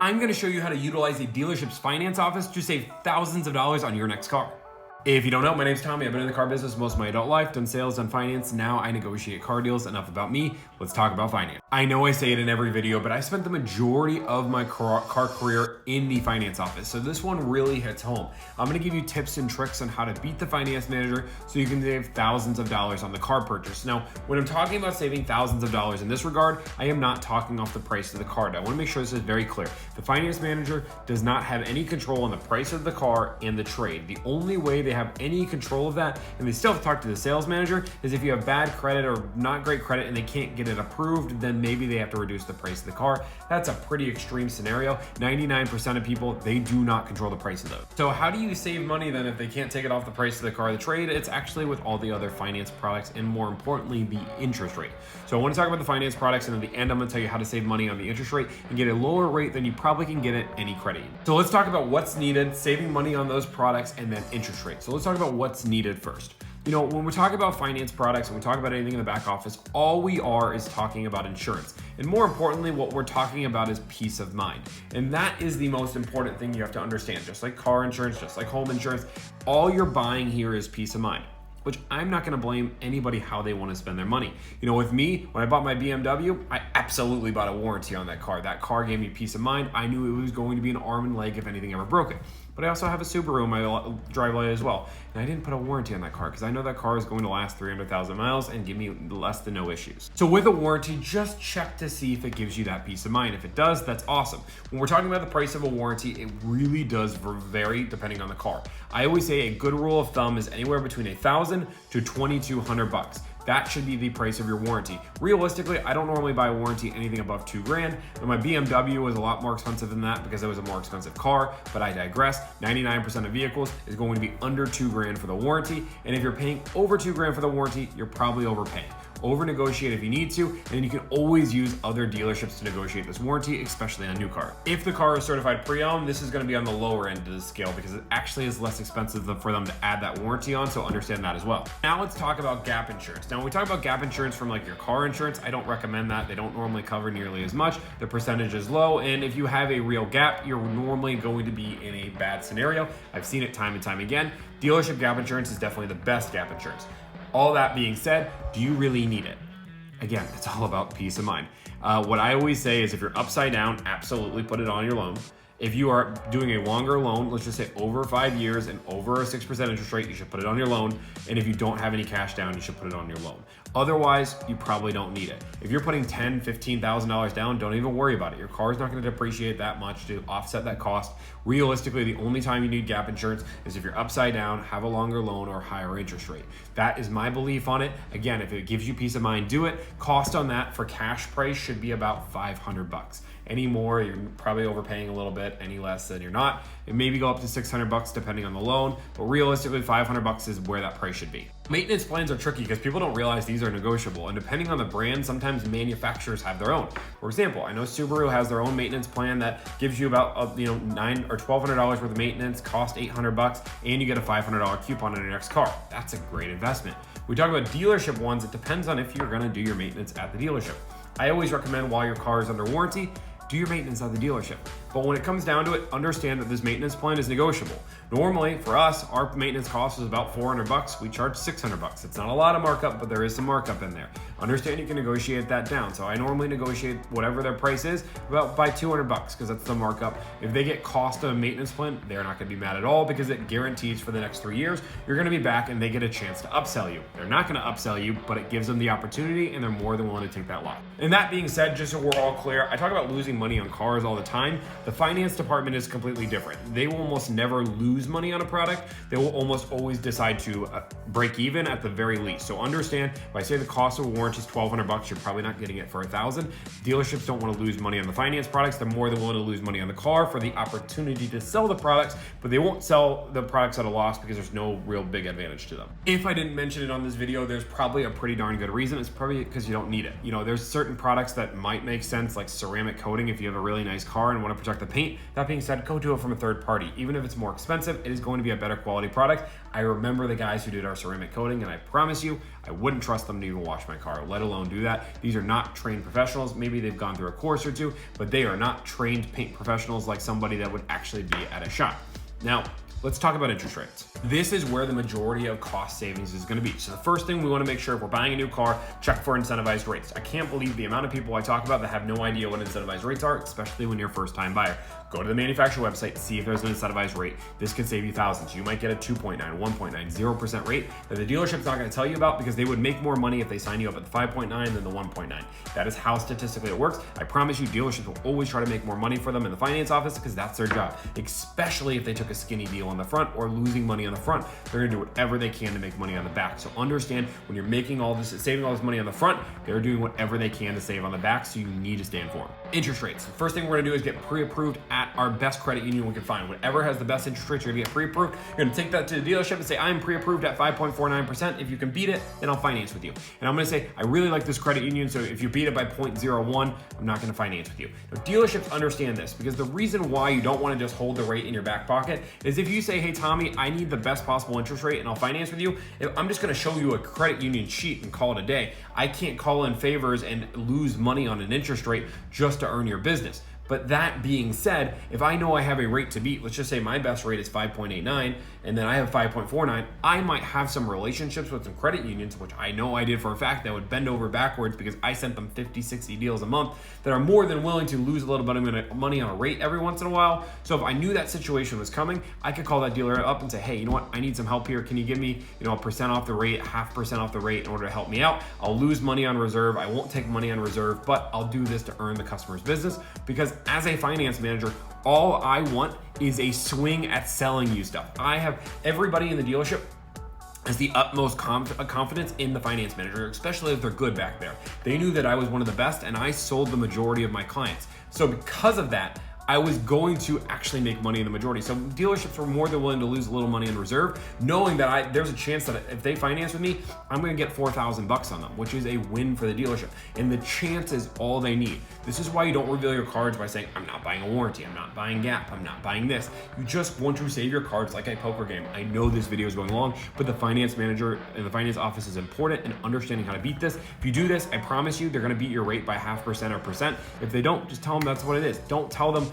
I'm gonna show you how to utilize a dealership's finance office to save thousands of dollars on your next car. If you don't know, my name's Tommy. I've been in the car business most of my adult life, done sales, done finance. Now I negotiate car deals. Enough about me. Let's talk about finance. I know I say it in every video, but I spent the majority of my car career in the finance office. So this one really hits home. I'm gonna give you tips and tricks on how to beat the finance manager so you can save thousands of dollars on the car purchase. Now, when I'm talking about saving thousands of dollars in this regard, I am not talking off the price of the car. I wanna make sure this is very clear. The finance manager does not have any control on the price of the car and the trade. The only way they have any control of that, and they still have to talk to the sales manager, is if you have bad credit or not great credit and they can't get it approved, then maybe they have to reduce the price of the car. That's a pretty extreme scenario. 99% of people, they do not control the price of those. So how do you save money then if they can't take it off the price of the car or the trade? It's actually with all the other finance products and more importantly, the interest rate. So I want to talk about the finance products, and at the end, I'm going to tell you how to save money on the interest rate and get a lower rate than you probably can get at any credit union. So let's talk about what's needed, saving money on those products, and then interest rate. So let's talk about what's needed first. You know, when we talk about finance products and we talk about anything in the back office, all we are is talking about insurance. And more importantly, what we're talking about is peace of mind. And that is the most important thing you have to understand. Just like car insurance, just like home insurance, all you're buying here is peace of mind, which I'm not gonna blame anybody how they wanna spend their money. You know, with me, when I bought my BMW, I absolutely bought a warranty on that car. That car gave me peace of mind. I knew it was going to be an arm and leg if anything ever broke it. But I also have a Subaru in my driveway as well. And I didn't put a warranty on that car because I know that car is going to last 300,000 miles and give me less than no issues. So with a warranty, just check to see if it gives you that peace of mind. If it does, that's awesome. When we're talking about the price of a warranty, it really does vary depending on the car. I always say a good rule of thumb is anywhere between $1,000 to $2,200. That should be the price of your warranty. Realistically, I don't normally buy a warranty anything above $2,000. But my BMW was a lot more expensive than that because it was a more expensive car, but I digress. 99% of vehicles is going to be under $2,000 for the warranty. And if you're paying over $2,000 for the warranty, you're probably overpaying. Over negotiate if you need to, and then you can always use other dealerships to negotiate this warranty, especially on a new car. If the car is certified pre-owned, this is going to be on the lower end of the scale because it actually is less expensive for them to add that warranty on, so understand that as well. Now let's talk about gap insurance. Now when we talk about gap insurance from like your car insurance, I don't recommend that. They don't normally cover nearly as much. The percentage is low, and if you have a real gap, you're normally going to be in a bad scenario. I've seen it time and time again. Dealership gap insurance is definitely the best gap insurance. All that being said, do you really need it? Again, it's all about peace of mind. What I always say is if you're upside down, absolutely put it on your loan. If you are doing a longer loan, let's just say over 5 years and over a 6% interest rate, you should put it on your loan. And if you don't have any cash down, you should put it on your loan. Otherwise, you probably don't need it. If you're putting $10,000, $15,000 down, don't even worry about it. Your car is not going to depreciate that much to offset that cost. Realistically, the only time you need gap insurance is if you're upside down, have a longer loan, or higher interest rate. That is my belief on it. Again, if it gives you peace of mind, do it. Cost on that for cash price should be about $500. Any more, you're probably overpaying a little bit. Any less, then you're not. It maybe go up to $600 depending on the loan, but realistically, $500 is where that price should be. Maintenance plans are tricky because people don't realize these are negotiable, and depending on the brand, sometimes manufacturers have their own. For example, I know Subaru has their own maintenance plan that gives you about $900 or $1,200 worth of maintenance, cost $800, and you get a $500 coupon on your next car. That's a great investment. We talk about dealership ones. It depends on if you're going to do your maintenance at the dealership. I always recommend while your car is under warranty, do your maintenance at the dealership. But when it comes down to it, understand that this maintenance plan is negotiable. Normally, for us, our maintenance cost is about $400. We charge $600. It's not a lot of markup, but there is some markup in there. Understand you can negotiate that down. So I normally negotiate whatever their price is about by $200 because that's the markup. If they get cost of a maintenance plan, they're not gonna be mad at all because it guarantees for the next 3 years, you're gonna be back and they get a chance to upsell you. They're not gonna upsell you, but it gives them the opportunity and they're more than willing to take that lot. And that being said, just so we're all clear, I talk about losing money on cars all the time. The finance department is completely different. They will almost never lose money on a product. They will almost always decide to break even at the very least. So understand, if I say the cost of a warranty is $1,200, you're probably not getting it for $1,000. Dealerships don't want to lose money on the finance products. They're more than willing to lose money on the car for the opportunity to sell the products, but they won't sell the products at a loss because there's no real big advantage to them. If I didn't mention it on this video, there's probably a pretty darn good reason. It's probably because you don't need it. You know, there's certain products that might make sense, like ceramic coating if you have a really nice car and want to protect the paint. That being said, go do it from a third party. Even if it's more expensive, it is going to be a better quality product. I remember the guys who did our ceramic coating, and I promise you, I wouldn't trust them to even wash my car, let alone do that. These are not trained professionals. Maybe they've gone through a course or two, but they are not trained paint professionals like somebody that would actually be at a shop. Now, let's talk about interest rates. This is where the majority of cost savings is gonna be. So the first thing we wanna make sure if we're buying a new car, check for incentivized rates. I can't believe the amount of people I talk about that have no idea what incentivized rates are, especially when you're a first-time buyer. Go to the manufacturer website, see if there's an incentivized rate. This can save you thousands. You might get a 2.9, 1.9, 0% rate that the dealership's not gonna tell you about because they would make more money if they sign you up at the 5.9 than the 1.9. That is how statistically it works. I promise you, dealerships will always try to make more money for them in the finance office because that's their job, especially if they took a skinny deal on the front or losing money on the front. They're gonna do whatever they can to make money on the back. So understand when you're making all this, saving all this money on the front, they're doing whatever they can to save on the back, so you need to stand for them. Interest rates. The first thing we're gonna do is get pre-approved at our best credit union we can find. Whatever has the best interest rates, you're gonna get pre-approved. You're gonna take that to the dealership and say, I'm pre-approved at 5.49%. If you can beat it, then I'll finance with you. And I'm gonna say, I really like this credit union, so if you beat it by 0.01, I'm not gonna finance with you. Now, dealerships understand this because the reason why you don't wanna just hold the rate in your back pocket is if you say, hey, Tommy, I need the best possible interest rate and I'll finance with you, I'm just gonna show you a credit union sheet and call it a day. I can't call in favors and lose money on an interest rate just to earn your business. But that being said, if I know I have a rate to beat, let's just say my best rate is 5.89 and then I have 5.49, I might have some relationships with some credit unions, which I know I did for a fact, that would bend over backwards because I sent them 50, 60 deals a month that are more than willing to lose a little bit of money on a rate every once in a while. So if I knew that situation was coming, I could call that dealer up and say, hey, you know what? I need some help here. Can you give me, a percent off the rate, 0.5% off the rate in order to help me out? I'll lose money on reserve. I won't take money on reserve, but I'll do this to earn the customer's business because as a finance manager, all I want is a swing at selling you stuff. I have everybody in the dealership has the utmost confidence in the finance manager, especially if they're good back there. They knew that I was one of the best and I sold the majority of my clients. So because of that, I was going to actually make money in the majority. So dealerships were more than willing to lose a little money in reserve, knowing that there's a chance that if they finance with me, I'm gonna get $4,000 on them, which is a win for the dealership. And the chance is all they need. This is why you don't reveal your cards by saying, I'm not buying a warranty, I'm not buying Gap, I'm not buying this. You just want to save your cards like a poker game. I know this video is going long, but the finance manager and the finance office is important in understanding how to beat this. If you do this, I promise you, they're gonna beat your rate by 0.5% or percent. If they don't, just tell them that's what it is. Don't tell them,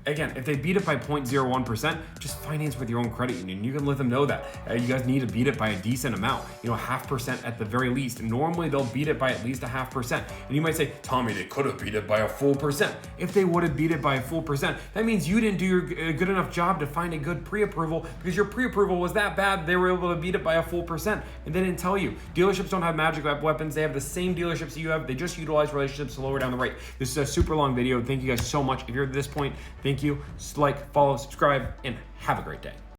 again, if they beat it by 0.01%, just finance with your own credit union. You can let them know that. You guys need to beat it by a decent amount, 0.5% at the very least. And normally they'll beat it by at least 0.5%. And you might say, Tommy, they could have beat it by a full percent. If they would have beat it by a full percent, that means you didn't do your good enough job to find a good pre-approval because your pre-approval was that bad, they were able to beat it by a full percent. And they didn't tell you. Dealerships don't have magic weapons. They have the same dealerships that you have. They just utilize relationships to lower down the rate. This is a super long video. Thank you guys so much. If you're at this point, thank you. Like, follow, subscribe, and have a great day.